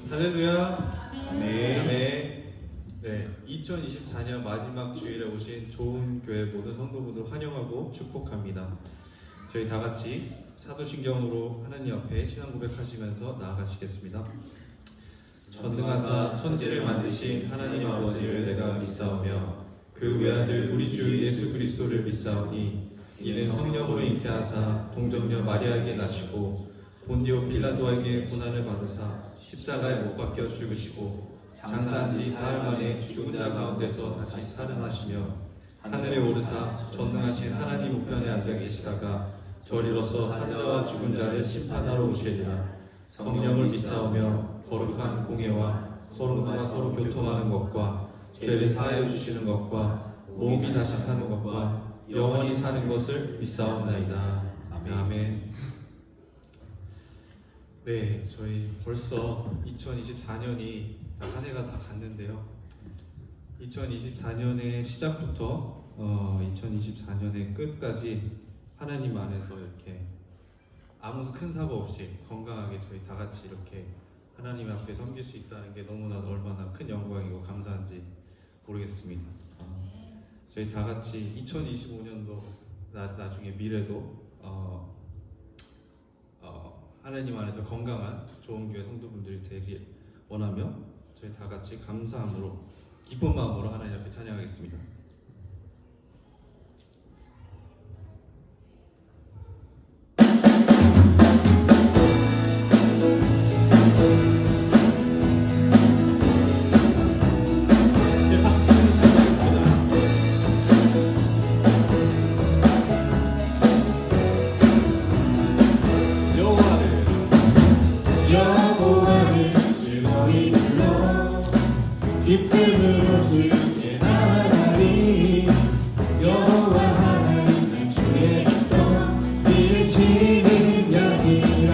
할렐루야. 아멘. 네, 2024년 마지막 주일에 오신 좋은 교회 모든 성도분들 환영하고 축복합니다. 저희 다 같이 사도신경으로 하나님 앞에 신앙 고백하시면서 나아가시겠습니다. 전능하사 천지를 만드신 하나님 아버지를 내가 믿사오며 그 외아들 우리 주 예수 그리스도를 믿사오니 이는 성령으로 잉태하사 동정녀 마리아에게 나시고 본디오 빌라도에게 고난을 받으사 십자가에 못 박혀 죽으시고 장사한 지 사흘 만에 죽은 자 가운데서 다시 살아나시며 하늘에 오르사 전능하신 하나님 우편에 앉아 계시다가 저리로서 산자와 죽은 자를 심판하러 오시리라. 성령을 믿사오며 거룩한 공예와 서로가 서로 교통하는 것과 죄를 사하여 주시는 것과 몸이 다시 사는 것과 영원히 사는 것을 믿사옵나이다. 아멘. 네, 저희 벌써 2024년이 한 해가 다 갔는데요. 2024년의 시작부터 2024년의 끝까지 하나님 안에서 이렇게 아무 큰 사고 없이 건강하게 저희 다 같이 이렇게 하나님 앞에 섬길 수 있다는 게 너무나 얼마나 큰 영광이고 감사한지 모르겠습니다. 저희 다 같이 2025년도 나중에 미래도 하나님 안에서 건강한 좋은 교회 성도분들이 되길 원하며 저희 다 같이 감사함으로 기쁜 마음으로 하나님 앞에 찬양하겠습니다. 기쁨으로 주께 나아가리. 여호와 하나님 주의 백성 이르시는 양이라.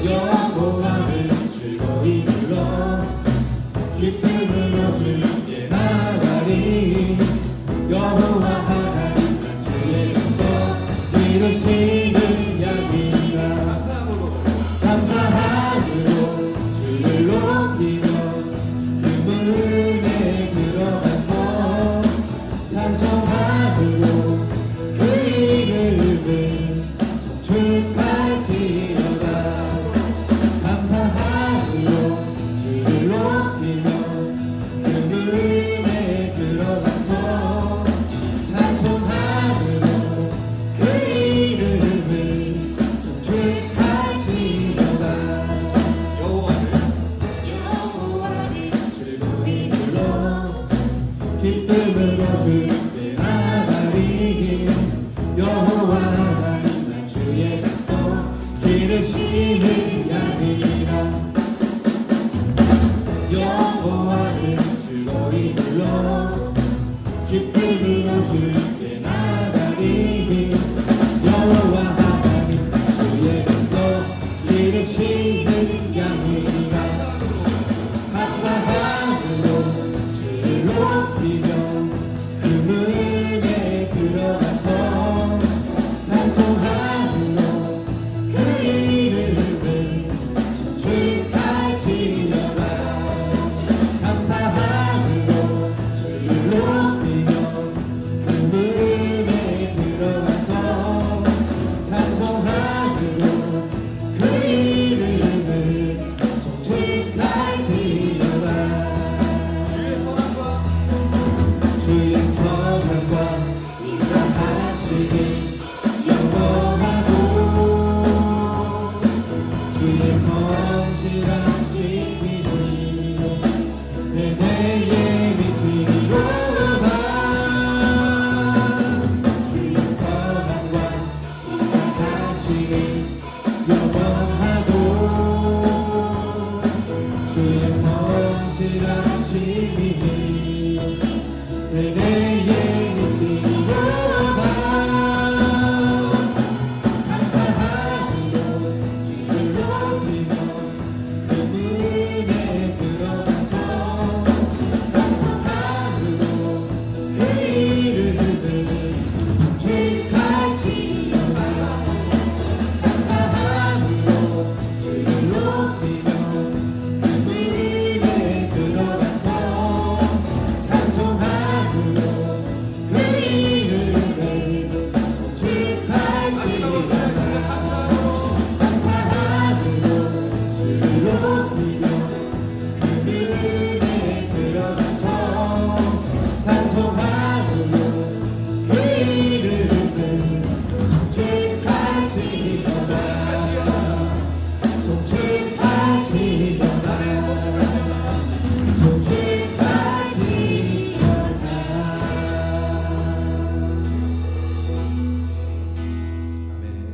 여호와를 즐거이 불러 기쁨으로 주께 나아가리. 여호와 하나님 주의 백성 이르시는 양이라. 감사함으로 주를 높이며 은혜에 들어가서 찬송함으로 그 이름을 송축할지어다. 감사함으로 주를 높이며 그 은혜에 들어가서 찬송함으로 그 이름을 송축할지어다. 기쁨으로 주께 나아가리. 여호와 하나님 난 주의 백성 기르시는 양이라. 여호와를 즐거이 불러 기쁨으로 주께 나아가리. 여호와 하나님 난 주의 백성 기르시는 양이라. 감사함으로 높이며 그 문에 들어가서 찬송함으로 그 이름을 송축할지어다. 감사함으로 주를 높이며 그 문에 들어가서 찬송함으로 그 이름을 송축할지어다. 주의 선함과 인자하시니 영원하고 주의 성실하시니 대대에 미치리로다. 주의 선함과 인자하시니 영원하고 주의 성실하시니 내게 미치리로다. 감사함으로 주를 높이며 그 문에 소식가 나의 소중한 소중까지 전하 아멘.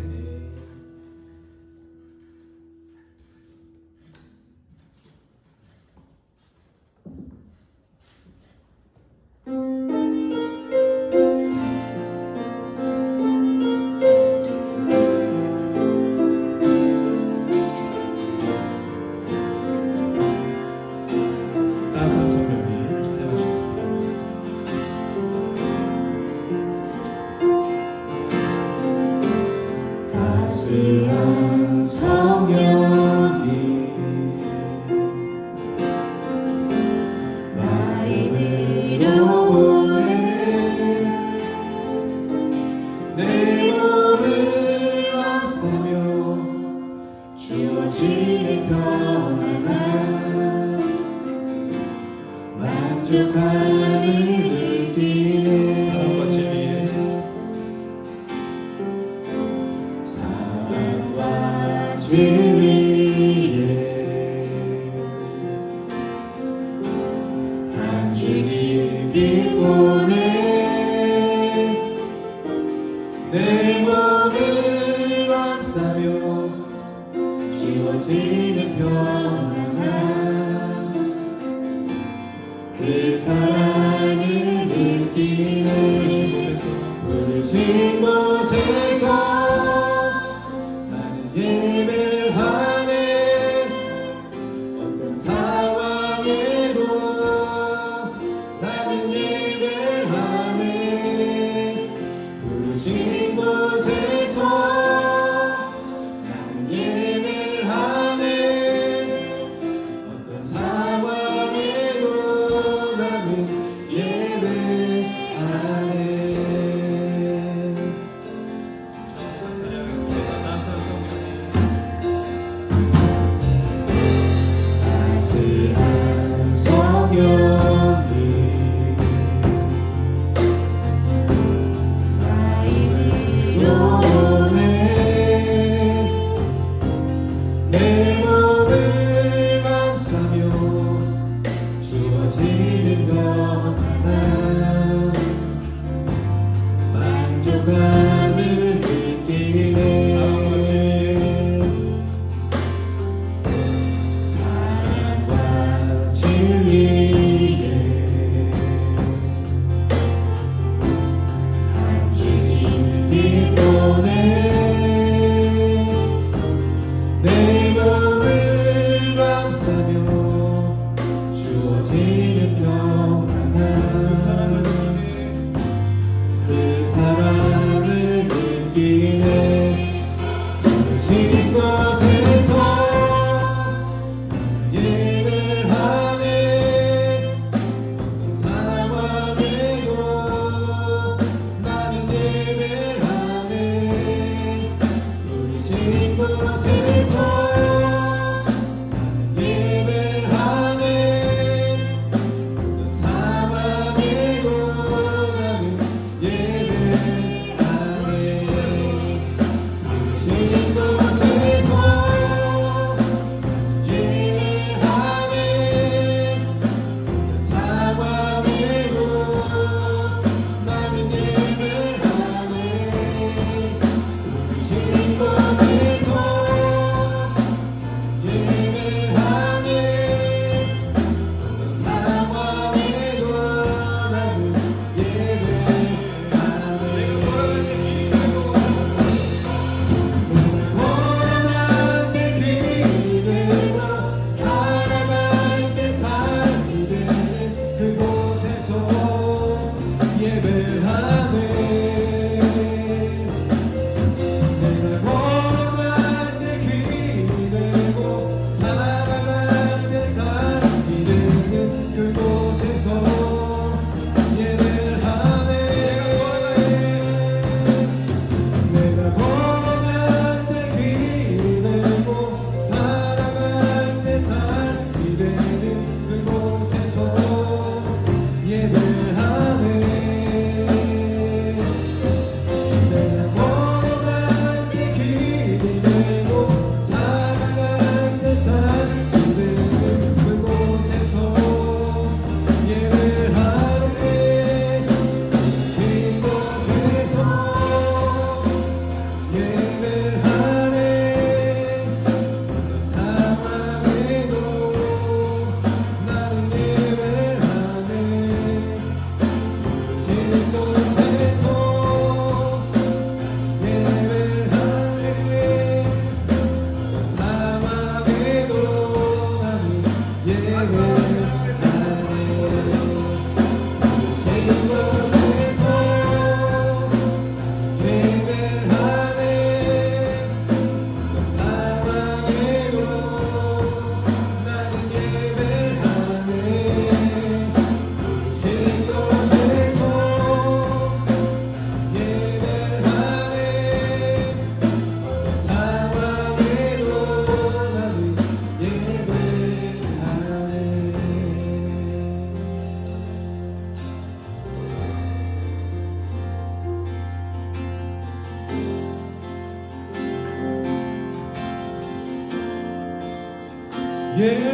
따스한 성령이 찬양하시겠습니다. 따스한 성령이 마음으로 오네 내 몸을 감싸며 주어지는 평안함 만족함을 느끼네 사랑과 진리에 사랑과 진리에 한 주님 빛보내 내 몸을 감싸며 주어지는 평안함 그 사랑을 느끼네 부르신 곳에서 나는 예배하네 어떤 상황에도 나는 예배하네 부르신 곳에서 나는 예배하네 어떤 상황에도 나는 예배하네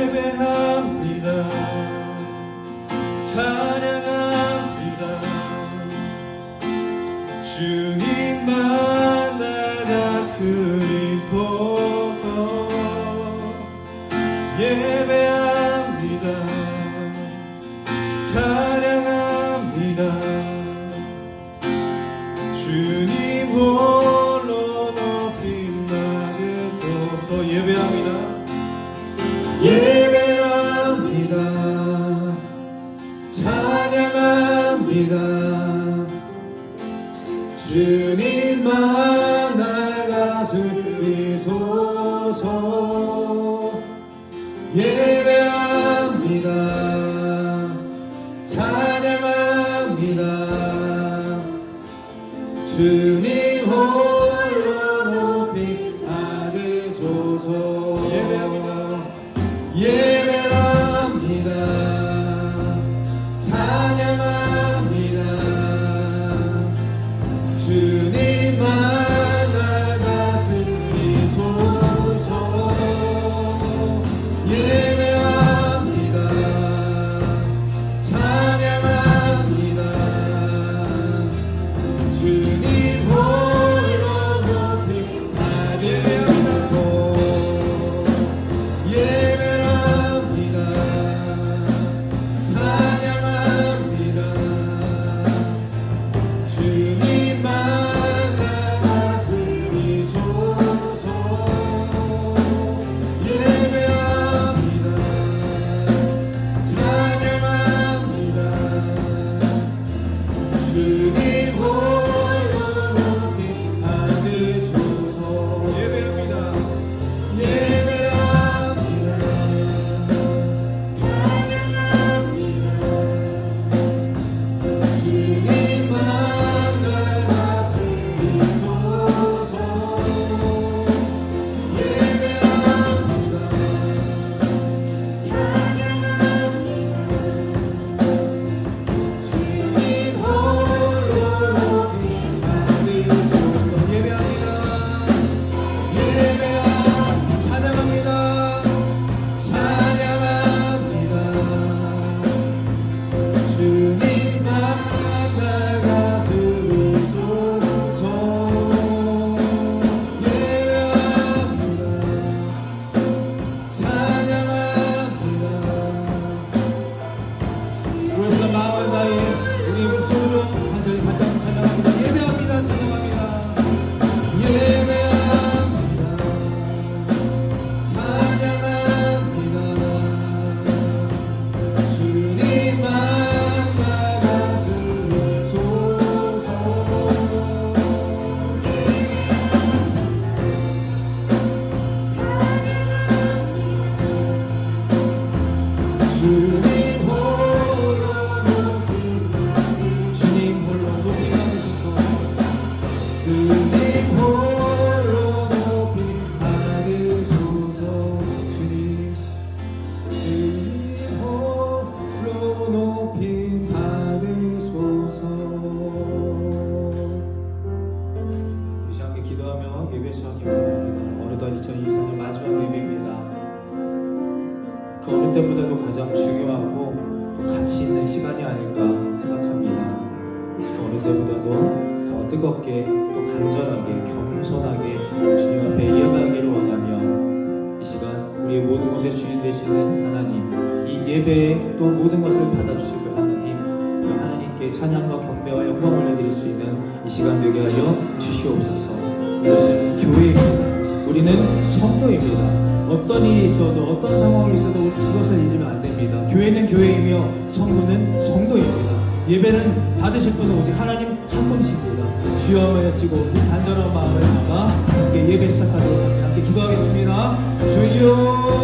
예배합니다. 찬양합니다. 주님만 날 다스리소서. 예배합니다. 찬양합니다. 주님 홀로 높임 받으소서. 예배합니다. 예배합니다. 찬양합니다. 주님만 날 다스리소서. 예배합니다. 찬양합니다. 주님 홀로 높이 받으소서. 예배합니다. 예배합니다. 찬양합니다. 주님만 날 다스리소서. 예배합니다. 찬양합니다. 주님 홀로 높이 받으소서. 예배합니다. 찬양합니다. 주님만 날 다스리소서. 예배합니다. 찬양합니다. 주님 홀로 높이 받으소서. 예배합니다. 예배합니다. 찬양합니다. 주님만 날 다스리소서. 예배합니다. 찬양합니다. 주님 홀로 높이 받으소서. 예배합니다. 예배합니다. 찬양합니다. 찬양합니다. 주님만 날 다스리소서. 예배합니다. 찬양합니다. 우리가 마음을 다해 우리 목소리로 간절히 다시 한번 찬양합니다. 예배합니다. 찬양합니다. 예배합니다. 찬양합니다. 주님만 날 다스리소서. 주님 홀로 높이 주님 홀로 높이 받으소서. 주님 홀로 높이 받으소서. 주님 홀로 높이 받으소서. 우리 함께 기도하며 예배 시작하기 원합니다. 어느덧 2024년 마지막 예배입니다. 그 어느 때보다도 가장 중요하고 또 가치 있는 시간이 아닐까 생각합니다. 그 어느 때보다도 더 뜨겁게 또 간절하게 겸손하게 주님 앞에 이어가기를 원하며 이 시간 우리의 모든 것의 주인 되시는 하나님, 이 예배에 또 모든 것을 받아주실 그 하나님, 그 하나님께 찬양과 경배와 영광 올려드릴 수 있는 이 시간 되게 하여 주시옵소서. 이것은 교회입니다. 우리는 성도입니다. 어떤 일이 있어도 어떤 상황이 있어도 우리 이것을 잊으면 안 됩니다. 교회는 교회이며 성도는 성도입니다. 예배는 받으실 분은 오직 하나님 한 분이십니다. 주여 한번 외치고 이 간절한 마음을 담아 함께 예배 시작하도록 합니다. 함께 기도하겠습니다. 주여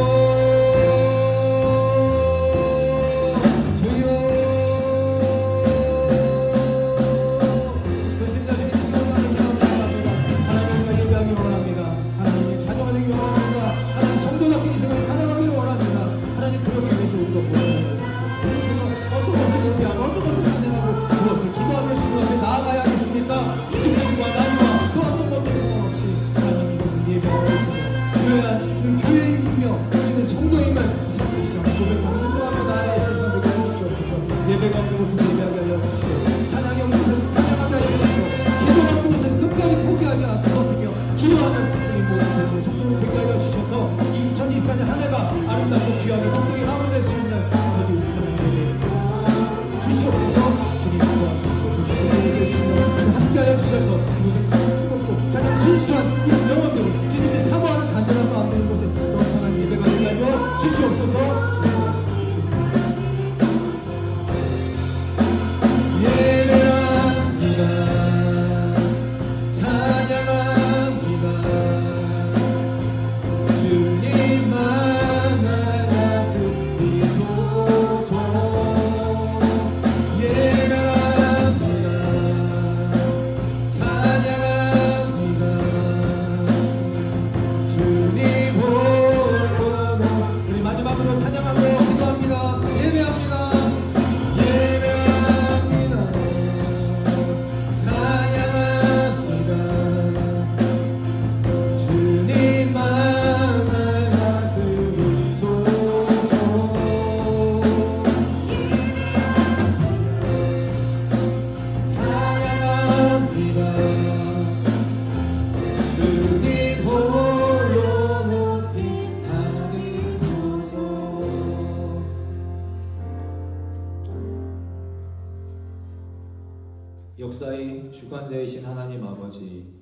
역사의 주관자이신 하나님 아버지,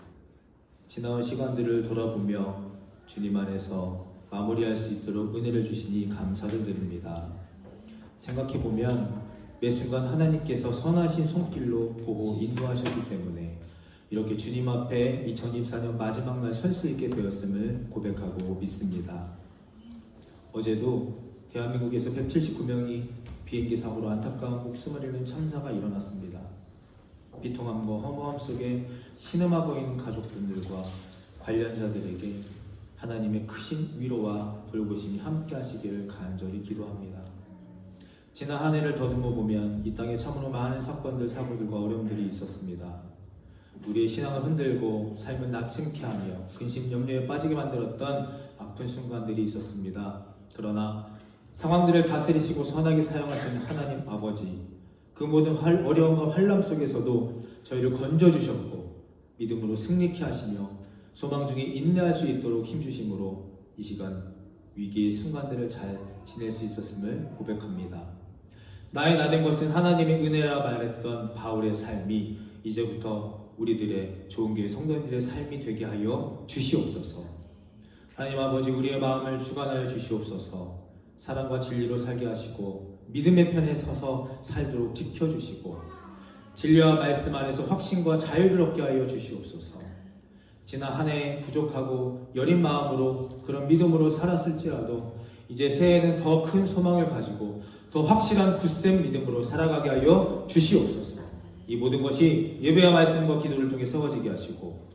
지나온 시간들을 돌아보며 주님 안에서 마무리할 수 있도록 은혜를 주시니 감사를 드립니다. 생각해보면 매 순간 하나님께서 선하신 손길로 보고 인도하셨기 때문에 이렇게 주님 앞에 2024년 마지막 날 설 수 있게 되었음을 고백하고 믿습니다. 어제도 대한민국에서 179명이 비행기 사고로 안타까운 목숨을 잃는 참사가 일어났습니다. 비통함과 허무함 속에 신음하고 있는 가족분들과 관련자들에게 하나님의 크신 위로와 돌보심이 함께 하시기를 간절히 기도합니다. 지난 한 해를 더듬어 보면 이 땅에 참으로 많은 사건들, 사고들과 어려움들이 있었습니다. 우리의 신앙을 흔들고 삶을 낙심케 하며 근심 염려에 빠지게 만들었던 아픈 순간들이 있었습니다. 그러나 상황들을 다스리시고 선하게 사용하시는 하나님 아버지, 그 모든 어려움과 환난 속에서도 저희를 건져주셨고 믿음으로 승리케 하시며 소망 중에 인내할 수 있도록 힘주심으로 이 시간 위기의 순간들을 잘 지낼 수 있었음을 고백합니다. 나의 나된 것은 하나님의 은혜라 말했던 바울의 삶이 이제부터 우리들의 좋은 교회 성도님들의 삶이 되게 하여 주시옵소서. 하나님 아버지, 우리의 마음을 주관하여 주시옵소서. 사랑과 진리로 살게 하시고 믿음의 편에 서서 살도록 지켜주시고 진리와 말씀 안에서 확신과 자유를 얻게 하여 주시옵소서. 지난 한 해 부족하고 여린 마음으로 그런 믿음으로 살았을지라도 이제 새해에는 더 큰 소망을 가지고 더 확실한 굳센 믿음으로 살아가게 하여 주시옵소서. 이 모든 것이 예배와 말씀과 기도를 통해 세워지게 하시고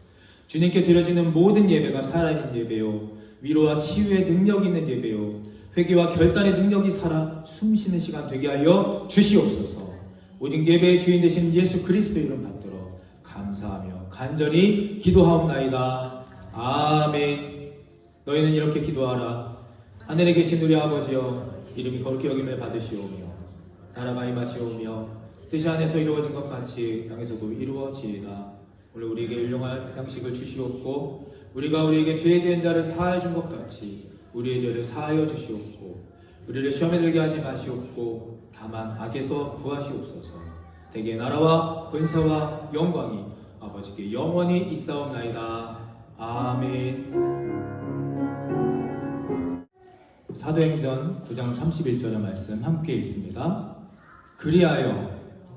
주님께 드려지는 모든 예배가 살아있는 예배요, 위로와 치유의 능력 있는 예배요, 회개와 결단의 능력이 살아 숨쉬는 시간 되게 하여 주시옵소서. 오직 예배의 주인 되신 예수 그리스도 이름 받들어 감사하며 간절히 기도하옵나이다. 아멘. 너희는 이렇게 기도하라. 하늘에 계신 우리 아버지여, 이름이 거룩히 여김을 받으시오며 나라가 임하시오며 뜻이 안에서 이루어진 것 같이 땅에서도 이루어지이다. 오늘 우리에게 일용할 양식을 주시옵고 우리가 우리에게 죄 지은 자를 사하여 준 것 같이 우리의 죄를 사하여 주시옵고 우리를 시험에 들게 하지 마시옵고 다만 악에서 구하시옵소서. 대개 나라와 권세와 영광이 아버지께 영원히 있사옵나이다. 아멘. 사도행전 9장 31절의 말씀 함께 읽습니다. 그리하여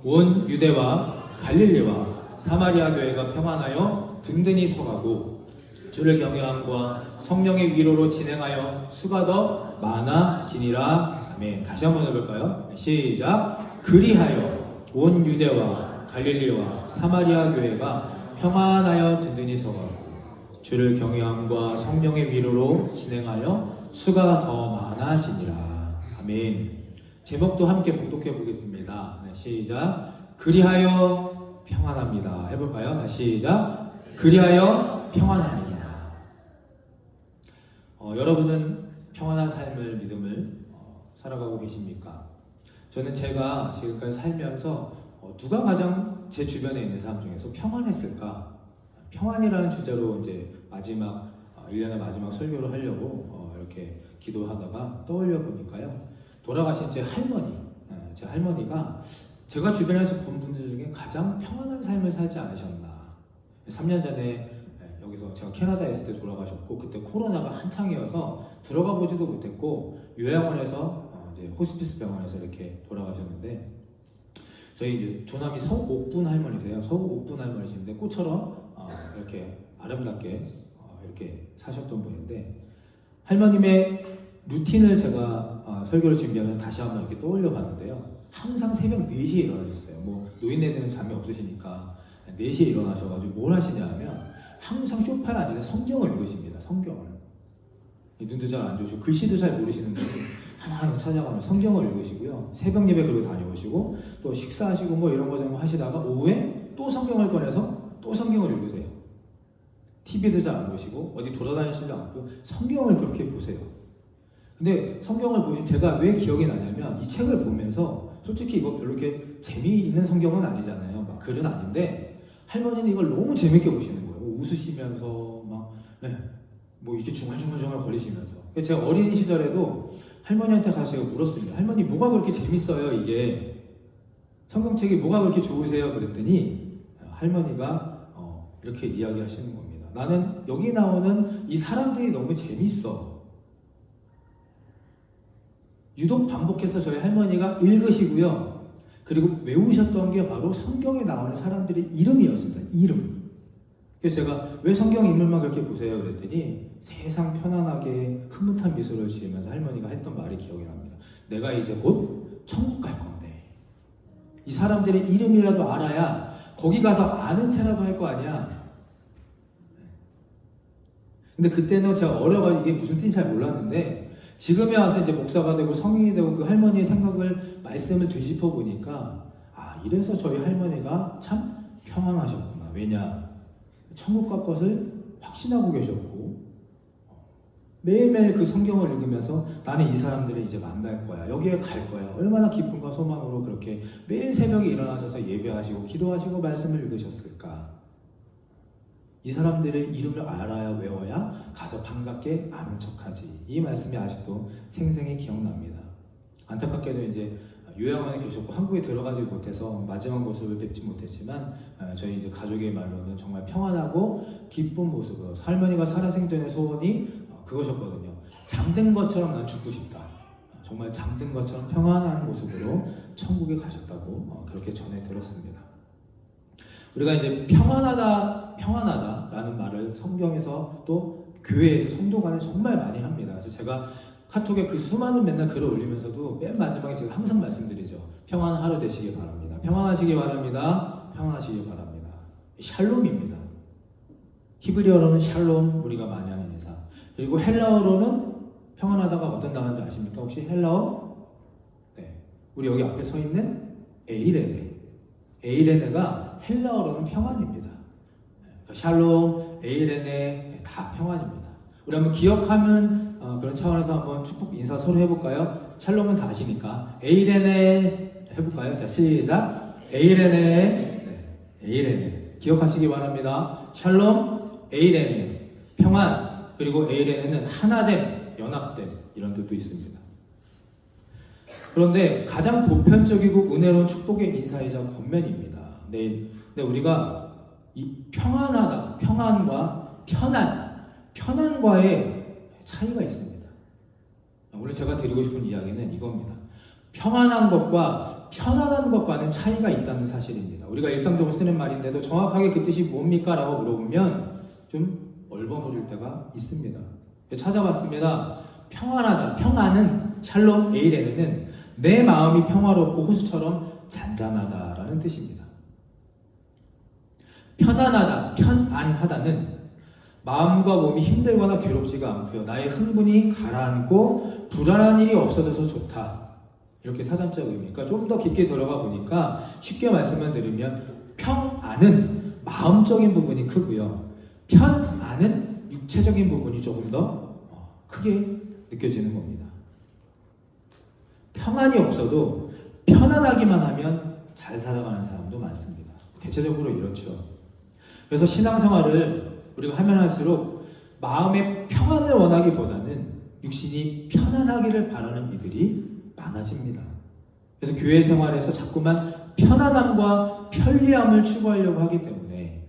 온 유대와 갈릴리와 사마리아 교회가 평안하여 든든히 서가고 주를 경외함과 성령의 위로로 진행하여 수가 더 많아지니라. 아멘. 다시 한번 해볼까요? 시작. 그리하여 온 유대와 갈릴리와 사마리아 교회가 평안하여 든든히 서가고 주를 경외함과 성령의 위로로 진행하여 수가 더 많아지니라. 아멘. 제목도 함께 봉독해 보겠습니다. 네, 시작. 그리하여 평안합니다. 해볼까요? 다시 시작. 그리하여 평안합니다. 여러분은 평안한 삶을 믿음을 살아가고 계십니까? 저는 제가 지금까지 살면서 누가 가장 제 주변에 있는 사람 중에서 평안했을까? 평안이라는 주제로 이제 마지막 1년의 마지막 설교를 하려고 이렇게 기도하다가 떠올려 보니까요. 돌아가신 제 할머니가 제가 주변에서 본 분들 중에 가장 평안한 삶을 살지 않으셨나. 3년 전에 여기서 제가 캐나다에 있을 때 돌아가셨고, 그때 코로나가 한창이어서 들어가 보지도 못했고 요양원에서 이제 호스피스 병원에서 이렇게 돌아가셨는데, 저희 이제 조남이 서옥분 할머니세요. 서옥분 할머니신데 꽃처럼 이렇게 아름답게 이렇게 사셨던 분인데, 할머님의 루틴을 제가 설교를 준비하면서 다시 한번 이렇게 떠올려 봤는데요. 항상 새벽 4시에 일어나셨어요. 뭐 노인네들은 잠이 없으시니까 4시에 일어나셔가지고 뭘 하시냐 하면 항상 소파에 앉아서 성경을 읽으십니다. 성경을. 눈도 잘 안 좋으시고 글씨도 잘 모르시는 분이 하나하나 찾아가면 성경을 읽으시고요. 새벽 예배 그리고 다녀오시고 또 식사하시고 뭐 이런 거 좀 하시다가 오후에 또 성경을 꺼내서 또 성경을 읽으세요. TV도 잘 안 보시고 어디 돌아다니시지 않고 성경을 그렇게 보세요. 근데 성경을 보신 제가 왜 기억이 나냐면, 이 책을 보면서 솔직히 이거 별로 이렇게 재미있는 성경은 아니잖아요. 막 글은 아닌데 할머니는 이걸 너무 재밌게 보시는 거예요. 웃으시면서 막 뭐 이렇게 중얼중얼 거리시면서. 제가 어린 시절에도 할머니한테 가서 제가 물었습니다. 할머니 뭐가 그렇게 재밌어요 이게? 성경책이 뭐가 그렇게 좋으세요? 그랬더니 할머니가 이렇게 이야기하시는 겁니다. 나는 여기 나오는 이 사람들이 너무 재밌어. 유독 반복해서 저희 할머니가 읽으시고요. 그리고 외우셨던 게 바로 성경에 나오는 사람들의 이름이었습니다. 이름. 그래서 제가 왜 성경 인물만 그렇게 보세요? 그랬더니 세상 편안하게 흐뭇한 미소를 지으면서 할머니가 했던 말이 기억이 납니다. 내가 이제 곧 천국 갈 건데 이 사람들의 이름이라도 알아야 거기 가서 아는 체라도 할 거 아니야. 근데 그때는 제가 어려가지고 이게 무슨 뜻인지 잘 몰랐는데, 지금에 와서 이제 목사가 되고 성인이 되고 그 할머니의 생각을, 말씀을 되짚어 보니까, 이래서 저희 할머니가 참 평안하셨구나. 왜냐? 천국 갈 것을 확신하고 계셨고, 매일매일 그 성경을 읽으면서 나는 이 사람들을 이제 만날 거야. 여기에 갈 거야. 얼마나 기쁨과 소망으로 그렇게 매일 새벽에 일어나셔서 예배하시고 기도하시고 말씀을 읽으셨을까? 이 사람들의 이름을 알아야, 외워야 가서 반갑게 아는 척하지. 이 말씀이 아직도 생생히 기억납니다. 안타깝게도 이제 요양원에 계셨고 한국에 들어가지 못해서 마지막 모습을 뵙지 못했지만, 저희 이제 가족의 말로는 정말 평안하고 기쁜 모습으로, 할머니가 살아생전의 소원이 그것이었거든요. 잠든 것처럼 난 죽고 싶다. 정말 잠든 것처럼 평안한 모습으로 천국에 가셨다고 그렇게 전해 들었습니다. 우리가 이제 평안하다라는 말을 성경에서 또 교회에서 성도 간에 정말 많이 합니다. 그래서 제가 카톡에 그 수많은 맨날 글을 올리면서도 맨 마지막에 제가 항상 말씀드리죠. 평안한 하루 되시길 바랍니다. 평안하시길 바랍니다. 평안하시길 바랍니다. 샬롬입니다. 히브리어로는 샬롬, 우리가 많이 하는 인사. 그리고 헬라어로는 평안하다가 어떤 단어인지 아십니까? 혹시 헬라어? 네. 우리 여기 앞에 서 있는 에이레네. 에이레네가 헬라어로는 평안입니다. 그러니까 샬롬, 에이레네 다 평안입니다. 우리 한번 기억하면 그런 차원에서 한번 축복 인사 서로 해볼까요? 샬롬은 다 아시니까 에이레네 해볼까요? 자, 시작. 에이레네. 네. 에이레네 기억하시기 바랍니다. 샬롬, 에이레네 평안. 그리고 에이레네는 하나됨, 연합됨 이런 뜻도 있습니다. 그런데 가장 보편적이고 은혜로운 축복의 인사이자 권면입니다. 근데 우리가 이 평안하다, 평안과 편안과의 차이가 있습니다. 오늘 제가 드리고 싶은 이야기는 이겁니다. 평안한 것과 편안한 것과는 차이가 있다는 사실입니다. 우리가 일상적으로 쓰는 말인데도 정확하게 그 뜻이 뭡니까? 라고 물어보면 좀 얼버무릴 때가 있습니다. 찾아봤습니다. 평안하다, 평안은 샬롬 에이레는 내 마음이 평화롭고 호수처럼 잔잔하다라는 뜻입니다. 편안하다, 편안하다는 마음과 몸이 힘들거나 괴롭지가 않고요. 나의 흥분이 가라앉고 불안한 일이 없어져서 좋다. 이렇게 사전적 의미. 그러니까 좀 더 깊게 들어가 보니까 쉽게 말씀을 드리면 평안은 마음적인 부분이 크고요. 편안은 육체적인 부분이 조금 더 크게 느껴지는 겁니다. 평안이 없어도 편안하기만 하면 잘 살아가는 사람도 많습니다. 대체적으로 이렇죠. 그래서 신앙생활을 우리가 하면 할수록 마음의 평안을 원하기보다는 육신이 편안하기를 바라는 이들이 많아집니다. 그래서 교회 생활에서 자꾸만 편안함과 편리함을 추구하려고 하기 때문에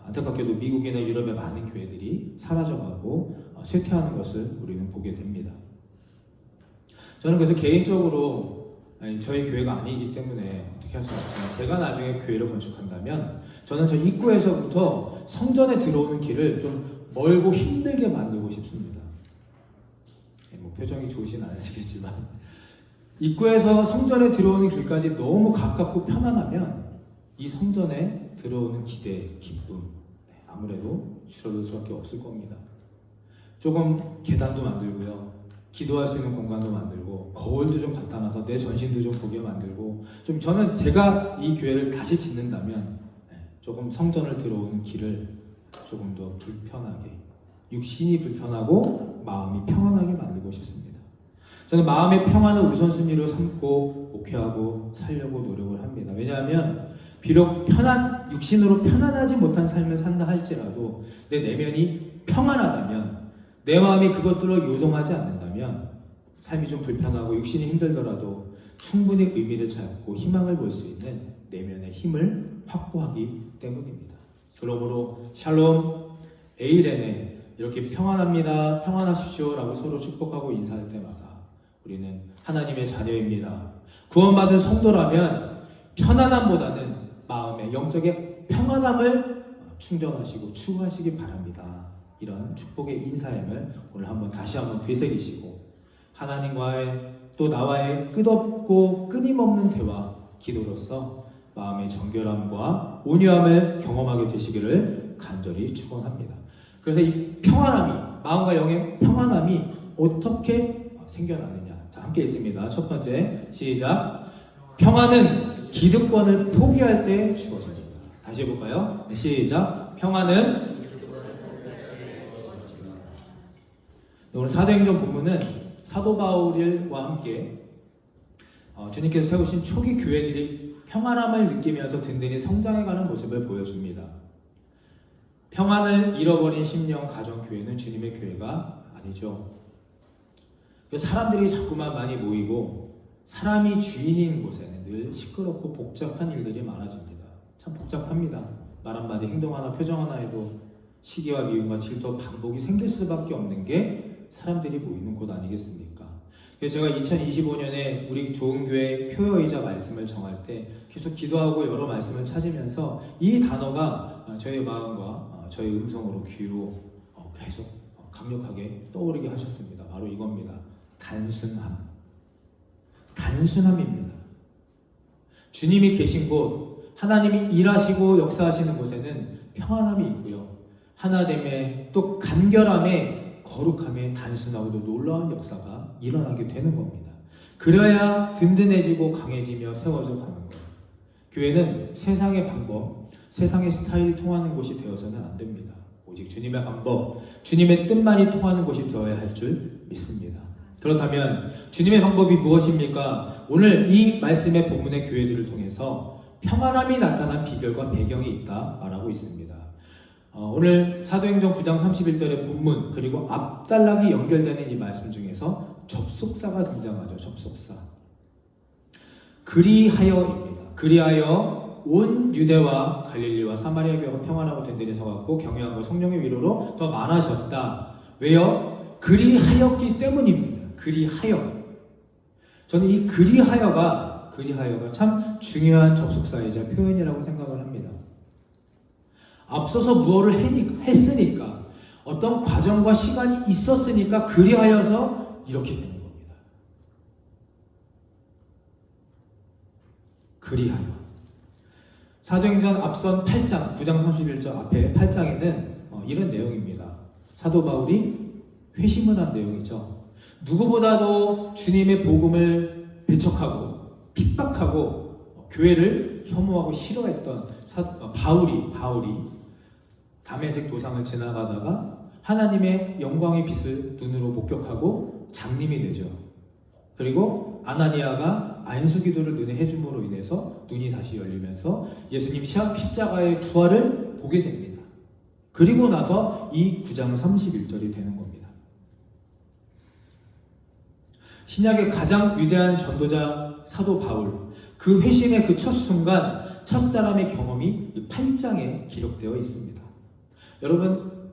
안타깝게도 미국이나 유럽의 많은 교회들이 사라져가고 쇠퇴하는 것을 우리는 보게 됩니다. 저는 그래서 개인적으로 저희 교회가 아니기 때문에 어떻게 할 수는 없지만 제가 나중에 교회를 건축한다면 저는 저 입구에서부터 성전에 들어오는 길을 좀 멀고 힘들게 만들고 싶습니다. 뭐 표정이 좋으진 않으시겠지만 입구에서 성전에 들어오는 길까지 너무 가깝고 편안하면 이 성전에 들어오는 기대, 기쁨 아무래도 줄어들 수밖에 없을 겁니다. 조금 계단도 만들고요. 기도할 수 있는 공간도 만들고 거울도 좀 갖다 놔서 내 전신도 좀 보게 만들고 좀 저는 제가 이 교회를 다시 짓는다면 조금 성전을 들어오는 길을 조금 더 불편하게 육신이 불편하고 마음이 평안하게 만들고 싶습니다. 저는 마음의 평안을 우선순위로 삼고 목회하고 살려고 노력을 합니다. 왜냐하면 비록 육신으로 편안하지 못한 삶을 산다 할지라도 내 내면이 평안하다면 내 마음이 그것들로 요동하지 않는다면 삶이 좀 불편하고 육신이 힘들더라도 충분히 의미를 찾고 희망을 볼 수 있는 내면의 힘을 확보하기 때문입니다. 그러므로 샬롬 에이레네 이렇게 평안합니다. 평안하십시오 라고 서로 축복하고 인사할 때마다 우리는 하나님의 자녀입니다. 구원받은 성도라면 편안함보다는 마음의 영적의 평안함을 충전하시고 추구하시기 바랍니다. 이런 축복의 인사임을 오늘 다시 한번 되새기시고 하나님과의 또 나와의 끝없고 끊임없는 대화 기도로서 마음의 정결함과 온유함을 경험하게 되시기를 간절히 축원합니다. 그래서 이 평안함이 마음과 영의 평안함이 어떻게 생겨나느냐 자 함께 있습니다. 첫 번째 시작. 평안은 기득권을 포기할 때 주어집니다. 다시 해볼까요? 시작. 평안은 오늘 사도행전 본문은 사도 바울과 함께 주님께서 세우신 초기 교회들이 평안함을 느끼면서 든든히 성장해가는 모습을 보여줍니다. 평안을 잃어버린 심령 가정교회는 주님의 교회가 아니죠. 사람들이 자꾸만 많이 모이고 사람이 주인인 곳에는 늘 시끄럽고 복잡한 일들이 많아집니다. 참 복잡합니다. 말 한마디 행동 하나 표정 하나에도 시기와 미움과 질투 반복이 생길 수밖에 없는 게 사람들이 모이는 곳 아니겠습니까? 그래서 제가 2025년에 우리 좋은 교회 표어이자 말씀을 정할 때 계속 기도하고 여러 말씀을 찾으면서 이 단어가 저의 마음과 저의 음성으로 귀로 계속 강력하게 떠오르게 하셨습니다. 바로 이겁니다. 단순함. 단순함입니다. 주님이 계신 곳, 하나님이 일하시고 역사하시는 곳에는 평안함이 있고요. 하나됨에 또 간결함에 거룩함에 단순하고도 놀라운 역사가 일어나게 되는 겁니다. 그래야 든든해지고 강해지며 세워져 가는 거예요. 교회는 세상의 방법, 세상의 스타일이 통하는 곳이 되어서는 안 됩니다. 오직 주님의 방법, 주님의 뜻만이 통하는 곳이 되어야 할 줄 믿습니다. 그렇다면 주님의 방법이 무엇입니까? 오늘 이 말씀의 본문의 교회들을 통해서 평안함이 나타난 비결과 배경이 있다 말하고 있습니다. 오늘 사도행전 9장 31절의 본문 그리고 앞단락이 연결되는 이 말씀 중에서 접속사가 등장하죠. 접속사. 그리하여입니다. 그리하여 온 유대와 갈릴리와 사마리아 교회가 평안하고 든든히 서갔고 경외함과 성령의 위로로 더 많아졌다. 왜요? 그리하였기 때문입니다. 그리하여. 저는 이 그리하여가 참 중요한 접속사이자 표현이라고 생각을 합니다. 앞서서 무엇을 했으니까, 어떤 과정과 시간이 있었으니까 그리하여서 이렇게 되는 겁니다. 그리하여. 사도행전 앞선 8장, 9장 31절 앞에 8장에는 이런 내용입니다. 사도 바울이 회심을 한 내용이죠. 누구보다도 주님의 복음을 배척하고 핍박하고 교회를 혐오하고 싫어했던 바울이 다메섹 도상을 지나가다가 하나님의 영광의 빛을 눈으로 목격하고 장님이 되죠. 그리고 아나니아가 안수기도를 눈에 해줌으로 인해서 눈이 다시 열리면서 예수님 십자가의 부활을 보게 됩니다. 그리고 나서 이 9장 31절이 되는 겁니다. 신약의 가장 위대한 전도자 사도 바울, 그 회심의 그 첫 순간, 첫사람의 경험이 이 8장에 기록되어 있습니다. 여러분,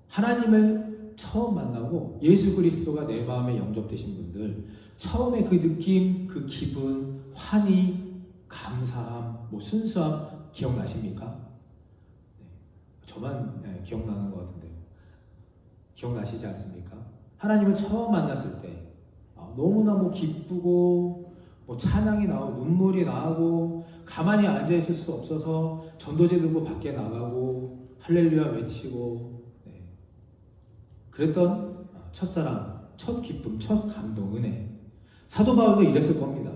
하나님을 처음 만나고 예수 그리스도가 내 마음에 영접되신 분들, 처음에 그 느낌, 그 기분, 환희, 감사함, 순수함 기억나십니까? 네, 저만 기억나는 것 같은데요. 기억나시지 않습니까? 하나님을 처음 만났을 때 너무나 기쁘고 찬양이 나오고 눈물이 나오고 가만히 앉아있을 수 없어서 전도제 들고 밖에 나가고 할렐루야 외치고 그랬던 첫사랑, 첫 기쁨, 첫 감동, 은혜. 사도 바울도 이랬을 겁니다.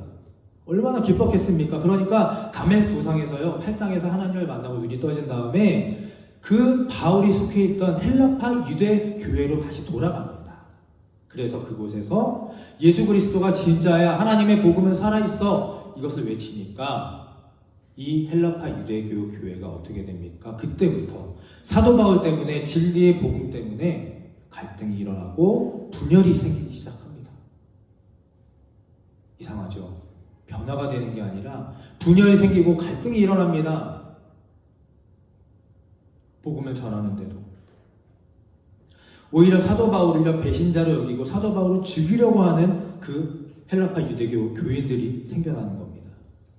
얼마나 기뻤겠습니까? 그러니까 다메섹 도상에서요, 8장에서 하나님을 만나고 눈이 떠진 다음에 그 바울이 속해 있던 헬라파 유대 교회로 다시 돌아갑니다. 그래서 그곳에서 예수 그리스도가 진짜야, 하나님의 복음은 살아있어, 이것을 외치니까 이 헬라파 유대교 교회가 어떻게 됩니까? 그때부터 사도 바울 때문에, 진리의 복음 때문에 갈등이 일어나고 분열이 생기기 시작합니다. 이상하죠? 변화가 되는 게 아니라 분열이 생기고 갈등이 일어납니다. 복음을 전하는데도. 오히려 사도 바울을 배신자로 여기고 사도 바울을 죽이려고 하는 그 헬라파 유대교 교인들이 생겨나는 겁니다.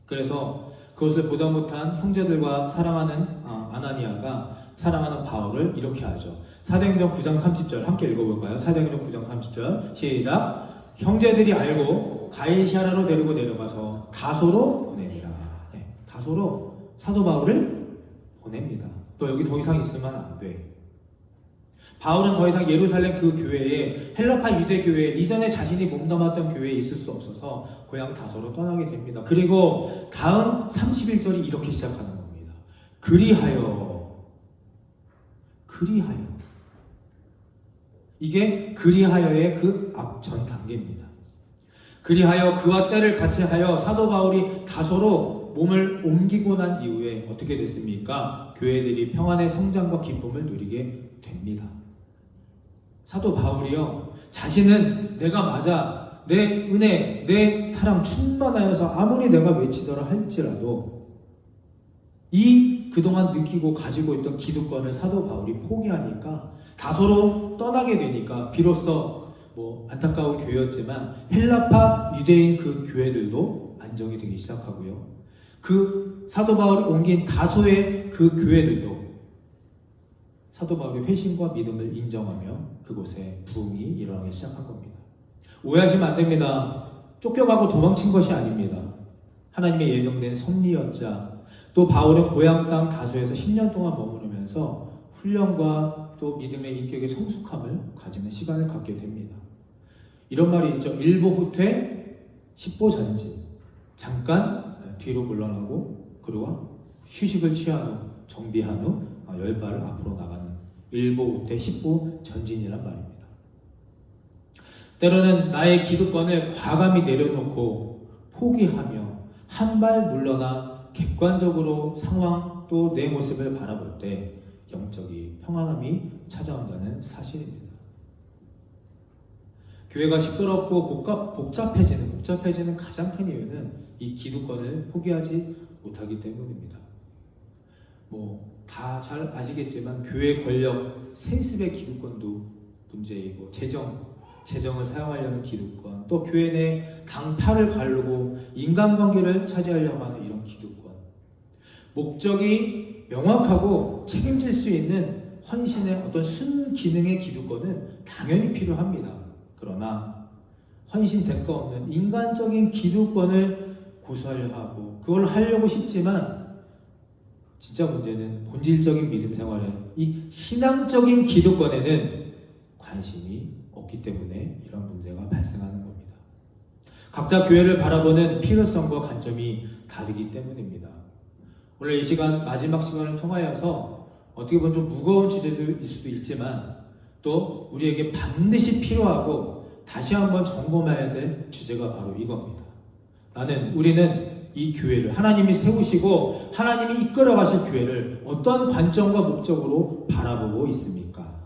그래서 그것을 보다 못한 형제들과 사랑하는 아나니아가 사랑하는 바울을 이렇게 하죠. 사도행전 9장 30절 함께 읽어볼까요? 사도행전 9장 30절 시작. 형제들이 알고 가이사랴로 데리고 내려가서 다소로 보내니라. 다소로 사도 바울을 보냅니다. 너 여기 더 이상 있으면 안 돼. 바울은 더 이상 예루살렘 그 교회에, 헬라파 유대 교회에, 이전에 자신이 몸담았던 교회에 있을 수 없어서 고향 다소로 떠나게 됩니다. 그리고 다음 31절이 이렇게 시작하는 겁니다. 그리하여. 이게 그리하여의 그 앞전 단계입니다. 그리하여 그와 때를 같이 하여 사도 바울이 다소로 몸을 옮기고 난 이후에 어떻게 됐습니까? 교회들이 평안의 성장과 기쁨을 누리게 됩니다. 사도 바울이요, 자신은 내가 맞아, 내 은혜, 내 사랑 충만하여서 아무리 내가 외치더라 할지라도 이 그동안 느끼고 가지고 있던 기득권을 사도 바울이 포기하니까 다소로 떠나게 되니까 비로소 안타까운 교회였지만 헬라파 유대인 그 교회들도 안정이 되기 시작하고요. 그 사도 바울이 옮긴 다소의 그 교회들도 사도 바울의 회심과 믿음을 인정하며 그곳에 부흥이 일어나기 시작한 겁니다. 오해하시면 안 됩니다. 쫓겨가고 도망친 것이 아닙니다. 하나님의 예정된 섭리였자, 또 바울은 고향 땅 다소에서 10년 동안 머무르면서 훈련과 또 믿음의 인격의 성숙함을 가지는 시간을 갖게 됩니다. 이런 말이 있죠. 일보 후퇴, 십보 전진. 잠깐 뒤로 물러나고 그리고 휴식을 취한 후, 정비한 후 10발을 앞으로 나가는 일보 후퇴, 십보 전진이란 말입니다. 때로는 나의 기득권을 과감히 내려놓고 포기하며 한 발 물러나 객관적으로 상황 또 내 모습을 바라볼 때 영적인 평안함이 찾아온다는 사실입니다. 교회가 시끄럽고 복잡해지는 가장 큰 이유는 이 기득권을 포기하지 못하기 때문입니다. 다 잘 아시겠지만 교회 권력, 세습의 기득권도 문제이고, 재정, 재정을 사용하려는 기득권, 또 교회 내 당파를 가르고 인간관계를 차지하려고 하는 이런 기득권, 목적이 명확하고 책임질 수 있는 헌신의 어떤 순기능의 기득권은 당연히 필요합니다. 그러나 헌신 대가 없는 인간적인 기득권을 고수하려 하고 그걸 하려고 싶지만 진짜 문제는 본질적인 믿음 생활에 이 신앙적인 기득권에는 관심이 없기 때문에 이런 문제가 발생하는 겁니다. 각자 교회를 바라보는 필요성과 관점이 다르기 때문입니다. 오늘 이 시간 마지막 시간을 통하여서 어떻게 보면 좀 무거운 주제일 수도 있지만 또 우리에게 반드시 필요하고 다시 한번 점검해야 될 주제가 바로 이겁니다. 우리는 이 교회를 하나님이 세우시고 하나님이 이끌어 가실 교회를 어떤 관점과 목적으로 바라보고 있습니까?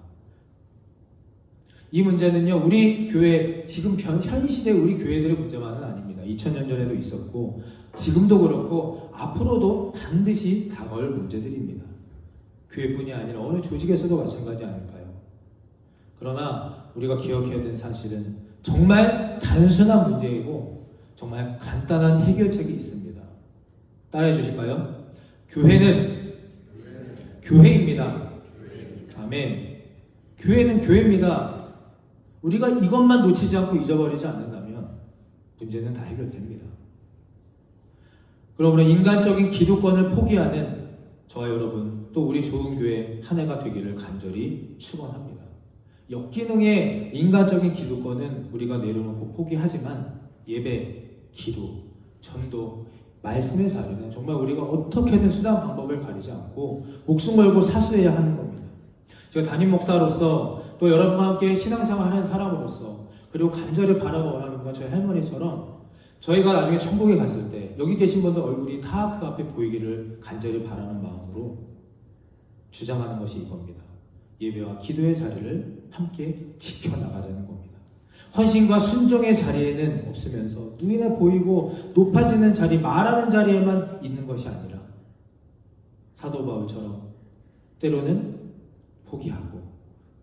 이 문제는요, 우리 교회, 지금 현 시대 우리 교회들의 문제만은 아닙니다. 2000년 전에도 있었고, 지금도 그렇고, 앞으로도 반드시 다가올 문제들입니다. 교회뿐이 아니라 어느 조직에서도 마찬가지 아닐까요? 그러나 우리가 기억해야 되는 사실은 정말 단순한 문제이고, 정말 간단한 해결책이 있습니다. 따라해 주실까요? 교회는 교회입니다. 아멘. 교회는 교회입니다. 우리가 이것만 놓치지 않고 잊어버리지 않는다면 문제는 다 해결됩니다. 그러므로 인간적인 기득권을 포기하는 저와 여러분, 또 우리 좋은 교회 한 해가 되기를 간절히 축원합니다. 역기능의 인간적인 기득권은 우리가 내려놓고 포기하지만 예배, 기도, 전도, 말씀의 자리는 정말 우리가 어떻게든 수단 방법을 가리지 않고 목숨 걸고 사수해야 하는 겁니다. 제가 담임 목사로서 또 여러분과 함께 신앙생활하는 사람으로서 그리고 간절히 바라고 원하는 건 저희 할머니처럼 저희가 나중에 천국에 갔을 때 여기 계신 분들 얼굴이 다 그 앞에 보이기를 간절히 바라는 마음으로 주장하는 것이 이겁니다. 예배와 기도의 자리를 함께 지켜나가자는 겁니다. 헌신과 순종의 자리에는 없으면서 눈에 보이고 높아지는 자리, 말하는 자리에만 있는 것이 아니라 사도 바울처럼 때로는 포기하고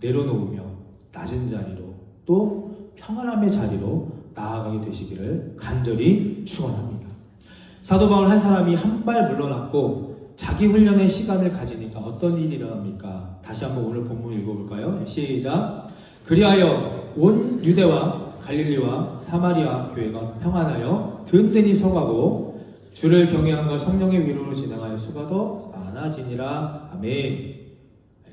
내려놓으며 낮은 자리로 또 평안함의 자리로 나아가게 되시기를 간절히 축원합니다. 사도 바울 한 사람이 한 발 물러났고 자기 훈련의 시간을 가지니까 어떤 일이 일어납니까? 다시 한번 오늘 본문 읽어볼까요? 시작. 그리하여 온 유대와 갈릴리와 사마리아 교회가 평안하여 든든히 서가고 주를 경외함과 성령의 위로로 진행하여 수가 더 많아지니라. 아멘.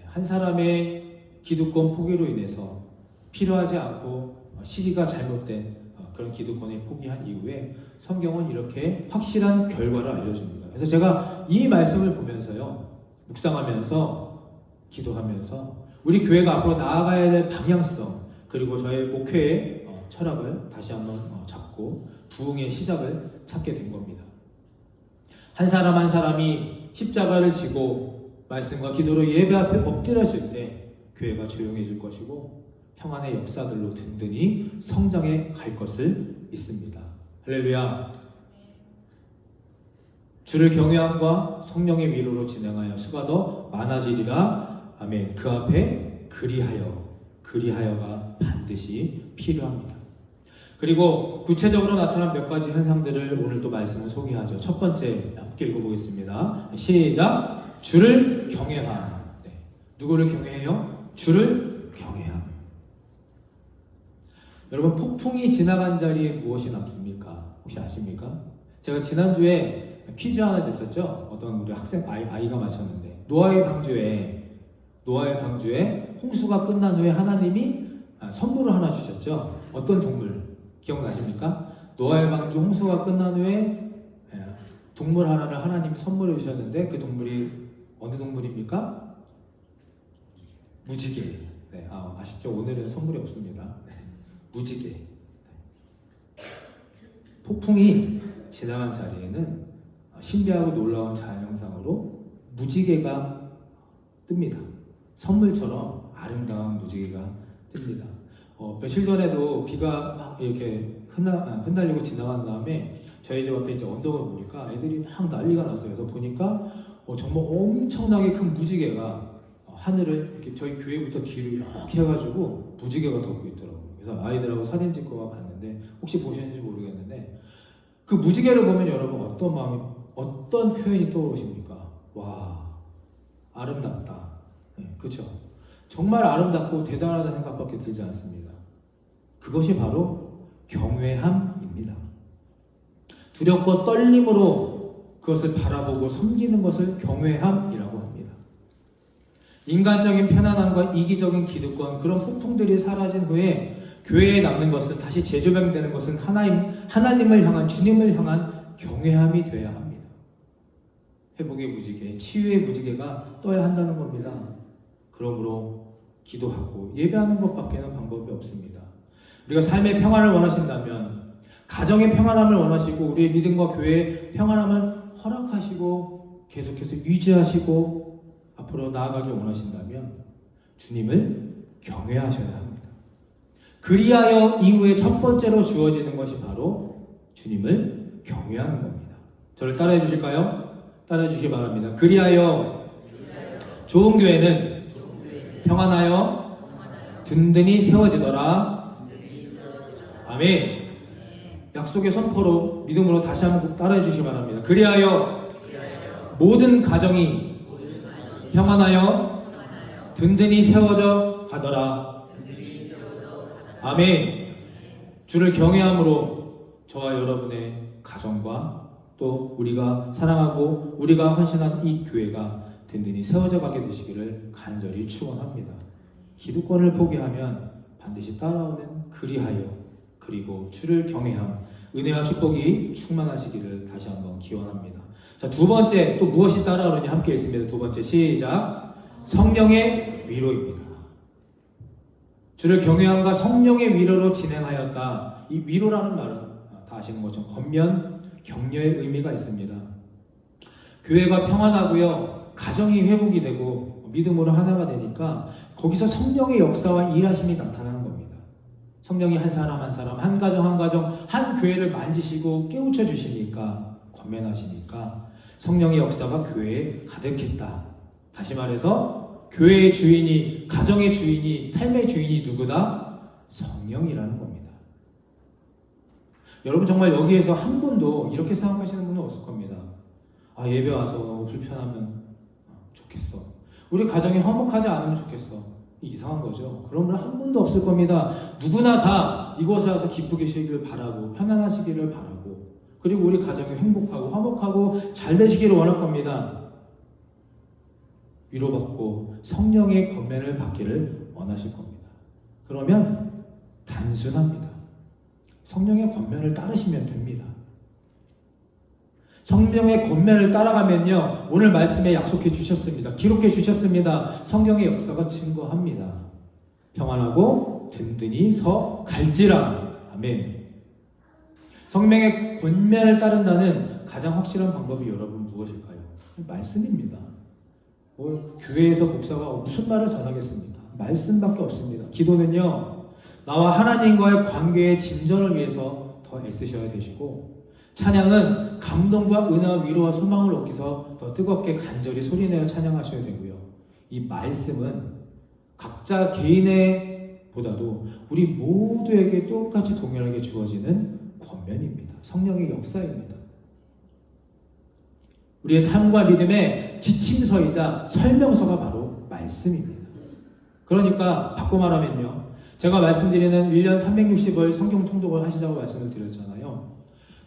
한 사람의 기득권 포기로 인해서 필요하지 않고 시기가 잘못된 그런 기득권을 포기한 이후에 성경은 이렇게 확실한 결과를 알려줍니다. 그래서 제가 이 말씀을 보면서요, 묵상하면서 기도하면서 우리 교회가 앞으로 나아가야 될 방향성 그리고 저의 목회의 철학을 다시 한번 잡고 부흥의 시작을 찾게 된 겁니다. 한 사람 한 사람이 십자가를 지고 말씀과 기도로 예배 앞에 엎드려질 때 교회가 조용해질 것이고 평안의 역사들로 든든히 성장해 갈 것을 믿습니다. 할렐루야. 주를 경외함과 성령의 위로로 진행하여 수가 더 많아지리라. 아멘. 그 앞에 그리하여가 반드시 필요합니다. 그리고 구체적으로 나타난 몇 가지 현상들을 오늘 또 말씀을 소개하죠. 첫 번째 함께 읽어보겠습니다. 시작. 주를 경외함. 네. 누구를 경외해요? 주를 경외함. 여러분, 폭풍이 지나간 자리에 무엇이 남습니까? 혹시 아십니까? 제가 지난주에 퀴즈 하나 냈었죠. 어떤 우리 학생 아이가 맞췄는데 노아의 방주에 홍수가 끝난 후에 하나님이 선물을 하나 주셨죠. 어떤 동물 기억나십니까? 노아의 방주 홍수가 끝난 후에 동물 하나를 하나님이 선물해 주셨는데 그 동물이 어느 동물입니까? 무지개. 네, 아쉽죠. 오늘은 선물이 없습니다. 네, 무지개. 폭풍이 지나간 자리에는 신비하고 놀라운 자연현상으로 무지개가 뜹니다. 선물처럼 아름다운 무지개가 뜹니다. 며칠 전에도 비가 막 이렇게 흩날리고 지나간 다음에 저희 집 앞에 이제 언덕을 보니까 애들이 막 난리가 났어요. 그래서 보니까 정말 엄청나게 큰 무지개가 하늘을 이렇게 저희 교회부터 뒤로 이렇게 해가지고 무지개가 덮고 있더라고요. 그래서 아이들하고 사진 찍고 봤는데 혹시 보셨는지 모르겠는데 그 무지개를 보면 여러분 어떤 마음이 어떤 표현이 떠오르십니까? 와 아름답다. 네, 그렇죠? 정말 아름답고 대단하다는 생각밖에 들지 않습니다. 그것이 바로 경외함입니다. 두렵고 떨림으로 그것을 바라보고 섬기는 것을 경외함이라고 합니다. 인간적인 편안함과 이기적인 기득권 그런 폭풍들이 사라진 후에 교회에 남는 것은 다시 재조명되는 것은 하나님을 향한 주님을 향한 경외함이 되어야 합니다. 회복의 무지개, 치유의 무지개가 떠야 한다는 겁니다. 그러므로 기도하고 예배하는 것밖에는 방법이 없습니다. 우리가 삶의 평안을 원하신다면 가정의 평안함을 원하시고 우리의 믿음과 교회의 평안함을 허락하시고 계속해서 유지하시고 앞으로 나아가길 원하신다면 주님을 경외하셔야 합니다. 그리하여 이후에 첫 번째로 주어지는 것이 바로 주님을 경외하는 겁니다. 저를 따라해 주실까요? 따라해 주시기 바랍니다. 그리하여 좋은 교회는 평안하여 든든히 세워지더라. 아멘. 약속의 선포로 믿음으로 다시 한번 따라해 주시기 바랍니다. 그리하여 모든 가정이 평안하여 든든히 세워져 가더라. 아멘. 주를 경외함으로 저와 여러분의 가정과 또 우리가 사랑하고 우리가 헌신한 이 교회가 든든히 세워져 가게 되시기를 간절히 축원합니다. 기득권을 포기하면 반드시 따라오는 그리하여 그리고 주를 경외함 은혜와 축복이 충만하시기를 다시 한번 기원합니다. 자, 두 번째 또 무엇이 따라오느냐 함께 읽습니다. 두 번째 시작. 성령의 위로입니다. 주를 경외함과 성령의 위로로 진행하였다. 이 위로라는 말은 다 아시는 것처럼 겉면 격려의 의미가 있습니다. 교회가 평안하고요, 가정이 회복이 되고 믿음으로 하나가 되니까 거기서 성령의 역사와 일하심이 나타나는 겁니다. 성령이 한 사람 한 사람, 한 가정 한 가정, 한 교회를 만지시고 깨우쳐 주시니까 권면하시니까 성령의 역사가 교회에 가득했다. 다시 말해서 교회의 주인이, 가정의 주인이, 삶의 주인이 누구다? 성령이라는 겁니다. 여러분 정말 여기에서 한 분도 이렇게 생각하시는 분은 없을 겁니다. 아, 예배 와서 너무 불편하면 좋겠어. 우리 가정이 화목하지 않으면 좋겠어. 이상한 거죠. 그런 분 한 분도 없을 겁니다. 누구나 다 이곳에 와서 기쁘시기를 바라고 편안하시기를 바라고 그리고 우리 가정이 행복하고 화목하고 잘 되시기를 원할 겁니다. 위로받고 성령의 권면을 받기를 원하실 겁니다. 그러면 단순합니다. 성령의 권면을 따르시면 됩니다. 성령의 권면을 따라가면요, 오늘 말씀에 약속해 주셨습니다. 기록해 주셨습니다. 성령의 역사가 증거합니다. 평안하고 든든히 서 갈지라. 아멘. 성령의 권면을 따른다는 가장 확실한 방법이 여러분 무엇일까요? 말씀입니다. 교회에서 목사가 무슨 말을 전하겠습니까? 말씀밖에 없습니다. 기도는요, 나와 하나님과의 관계의 진전을 위해서 더 애쓰셔야 되시고, 찬양은 감동과 은혜와 위로와 소망을 얻기 위해서 더 뜨겁게 간절히 소리내어 찬양하셔야 되고요. 이 말씀은 각자 개인의 보다도 우리 모두에게 똑같이 동일하게 주어지는 권면입니다. 성령의 역사입니다. 우리의 삶과 믿음의 지침서이자 설명서가 바로 말씀입니다. 그러니까 바꿔 말하면요, 제가 말씀드리는 1년 365일 성경 통독을 하시자고 말씀을 드렸잖아요.